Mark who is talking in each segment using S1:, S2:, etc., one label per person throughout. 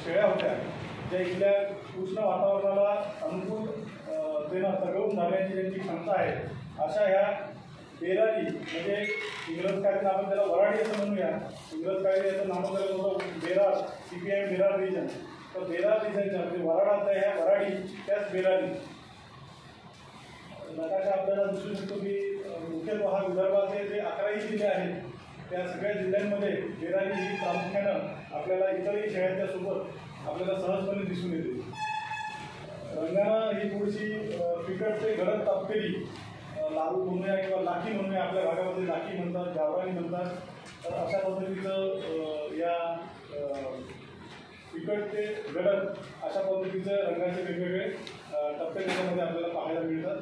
S1: शेळ्या होत्या ज्या इथल्या उष्ण वातावरणाला अनुकूल देणं तगवून धरण्याची ज्यांची क्षमता आहे, अशा ह्या बेरारी म्हणजे इंग्रजकालीन आपण त्याला वराडी असं म्हणूया. इंग्रजकालीन याचं नामकरण होतं बेरार, CPI बेरार रिजन. तर बेरार रिजनच्या म्हणजे वराडातल्या ह्या वराडी त्याच बेरारी नकाशा आपल्याला दिसू शकतो की मुख्यतः विदर्भाचे जे 11ही जिल्हे आहेत त्या सगळ्या जिल्ह्यांमध्ये बेरारी ही प्रामुख्यानं आपल्याला इतरही शेळ्यांच्या सोबत आपल्याला सहजपणे दिसून येते. रंगानं ही थोडीशी फिकट ते गडद तपकिरी लाडू म्हणूया किंवा लाखी म्हणूया, आपल्या भागामध्ये लाखी म्हणतात, गावरानी म्हणतात. तर अशा पद्धतीचं या फिकट ते गडद अशा पद्धतीचं रंगाचे वेगवेगळे टप्पे त्याच्यामध्ये आपल्याला पाहायला मिळतात.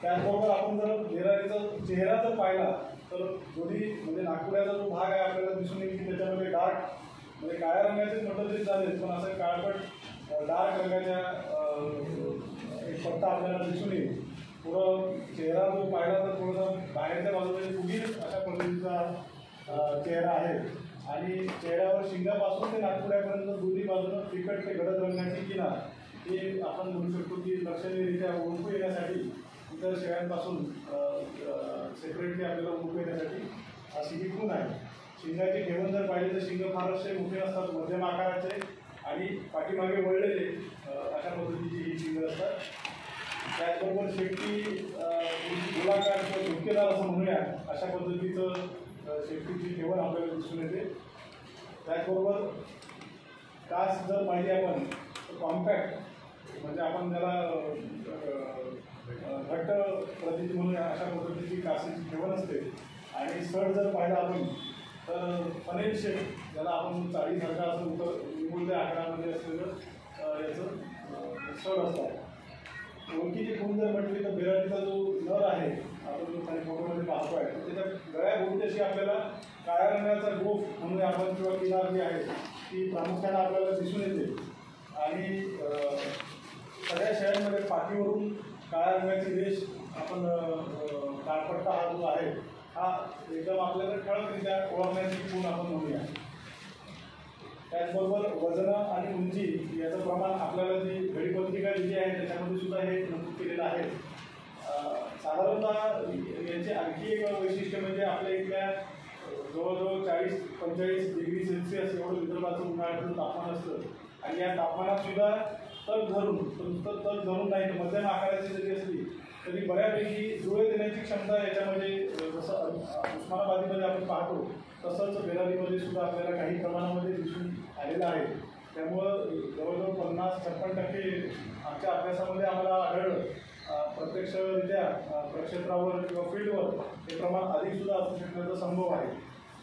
S1: त्याचबरोबर आपण जर बेरारीचा चेहरा जर पाहिला तर दोन्ही म्हणजे नागपुराचा जो भाग आहे आपल्याला दिसून येईल की त्याच्यामध्ये डार्क म्हणजे काळ्या रंगाचे म्हटलं तरी चालेल, पण असं काळपट डार्क रंगाच्या एक पट्टा आपल्याला दिसून येईल. पुढं चेहरा जो पाहिला तर थोडंसं बाहेरच्या बाजूला फुगीर अशा पद्धतीचा चेहरा आहे आणि चेहऱ्यावर शिंगापासून ते नागपुड्यापर्यंत दोन्ही बाजूनं फिकट ते गडद रंगाची किनार ही आपण म्हणू शकतो की लक्षणीयरित्या ओळखू येण्यासाठी इतर शेळ्यांपासून सेपरेटली आपल्याला ओळखू येण्यासाठी अशी ही खूण आहे. शिंगाची ठेवण जर पाहिजे तर शिंग फारसे मोठे असतात, मध्यम आकाराचे आणि पाठीमागे वळलेले अशा पद्धतीची ही शिंग असतात. त्याचबरोबर शेपटी गोलाकार किंवा झुपकेदार असं म्हणूया अशा पद्धतीचं शेपटीची ठेवण आपल्याला दिसून येते. त्याचबरोबर कास जर पाहिजे आपण तर कॉम्पॅक्ट म्हणजे आपण त्याला घट्ट प्रतीची म्हणूया अशा पद्धतीची कासेची ठेवण असते. आणि सड जर पाहिला आपण तर फनेल शेप ज्याला आपण चाळीसारखा असं निमुळत्या आकारामध्ये असलेलं याचं सड असतात. ओळखीची खूण जर म्हटली तर बेरारीचा जो नर आहे आपण जो खाली फोटोमध्ये पाहतो आहे तर त्याच्या गळ्याभोवती अशी आपल्याला काळ्या रंगाचा गोफ म्हणून आपण किंवा किनार जी आहे ती प्रामुख्यानं आपल्याला दिसून येते. आणि सगळ्या शेळ्यांमध्ये पाठीवरून काळ्या रंगाची रेष आपण काळपट्टा हा जो आहे हा एकदम आपल्याला ठळकरित्या ओळखण्याची खूण आपण म्हणूया. त्याचबरोबर वजन आणि उंची याचं प्रमाण आपल्याला जी घडीपत्रिका दिली आहे त्याच्यामध्ये सुद्धा हे नमूद केलेलं आहे. साधारणतः यांचे आणखी एक वैशिष्ट्य म्हणजे आपल्या इथल्या जवळजवळ 40-45 डिग्री सेल्सिअस एवढं विदर्भाचं उन्हाळ्याचं तापमान असतं आणि या तापमानात सुद्धा तग धरून नाही तर मध्यम आकाराची जरी असली तरी बऱ्यापैकी जुळे देण्याची क्षमता याच्यामध्ये जसं उस्मानाबादीमध्ये आपण पाहतो तसंच बेरारीमध्ये सुद्धा आपल्याला काही प्रमाणामध्ये दिसून आलेलं आहे. त्यामुळं जवळजवळ 50-56% आमच्या अभ्यासामध्ये आम्हाला आढळलं प्रत्यक्षरित्या प्रक्षेत्रावर किंवा फील्डवर हे प्रमाण अधिकसुद्धा असू शकण्याचा संभव आहे.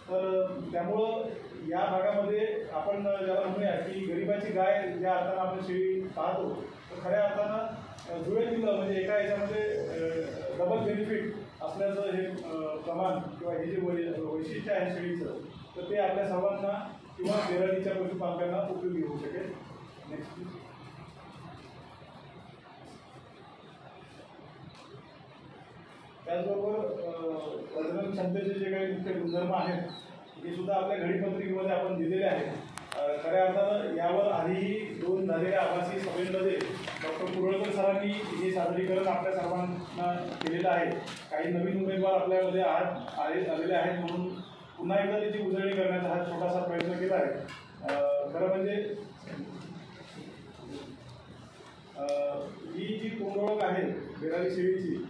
S1: तर त्यामुळं या भागामध्ये आपण ज्याला म्हणूया की गरिबाची गाय ज्या अर्थानं आपण शेळी पाहतो तर खऱ्या अर्थानं जुळे दिलं म्हणजे एका याच्यामध्ये डबल बेनिफिट असल्याचं हे प्रमाण किंवा हे जे वैशिष्ट्य आहे शेळीचं तर ते आपल्या सर्वांना किंवा बेरारीच्या पशुपालकांना उपयोगी होऊ शकेल. नेक्स्ट. त्याचबरोबर प्रजनन क्षमतेचे जे काही मुख्य गुणधर्म आहेत हे सुद्धा आपल्या घडीपत्रिकेमध्ये आपण दिलेले आहेत. खऱ्या अर्थानं यावर आधीही 2 झालेल्या आभासी सभेमध्ये डॉक्टर कुरळकर सरांनी हे सादरीकरण आपल्या सर्वांना केलेलं आहे. काही नवीन उमेदवार आपल्यामध्ये आलेले आहेत म्हणून पुन्हा एकदा त्याची उजळणी करण्याचा हा छोटासा प्रयत्न केला आहे. खरं म्हणजे ही जी तोंडओळख आहे बेरारी शेळीची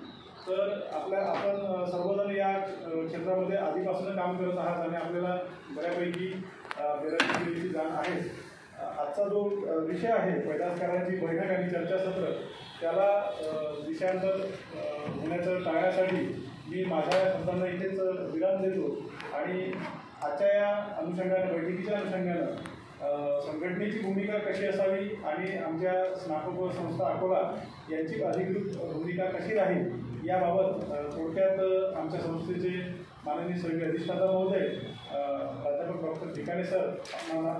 S1: तर आपण सर्वजण या क्षेत्रामध्ये आधीपासून काम करत आहात आणि आपल्याला बऱ्यापैकी बेरारी शेळीची जाण आहे. आजचा जो विषय आहे पैदासकारांची बैठक आणि चर्चासत्र त्याला विषयांतर होण्याचं टाळण्यासाठी मी माझ्या शब्दांना इथेच विराम देतो आणि आजच्या या अनुषंगाने बैठकीच्या अनुषंगानं संघटनेची भूमिका कशी असावी आणि आमच्या स्नातक संस्था अकोला यांची अधिकृत भूमिका कशी राहील याबाबत थोडक्यात आमच्या संस्थेचे माननीय सर्व अधिष्ठाता महोदय प्राध्यापक डॉक्टर ठिकाणे सर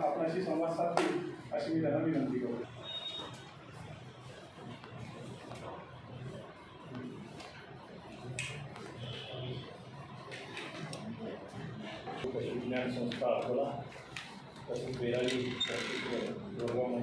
S1: आपणाशी संवाद साधतील अशी मी त्यांना विनंती करतो. विज्ञान संस्था अकोला तसेच
S2: बेरारी प्रत्येक वर्गामध्ये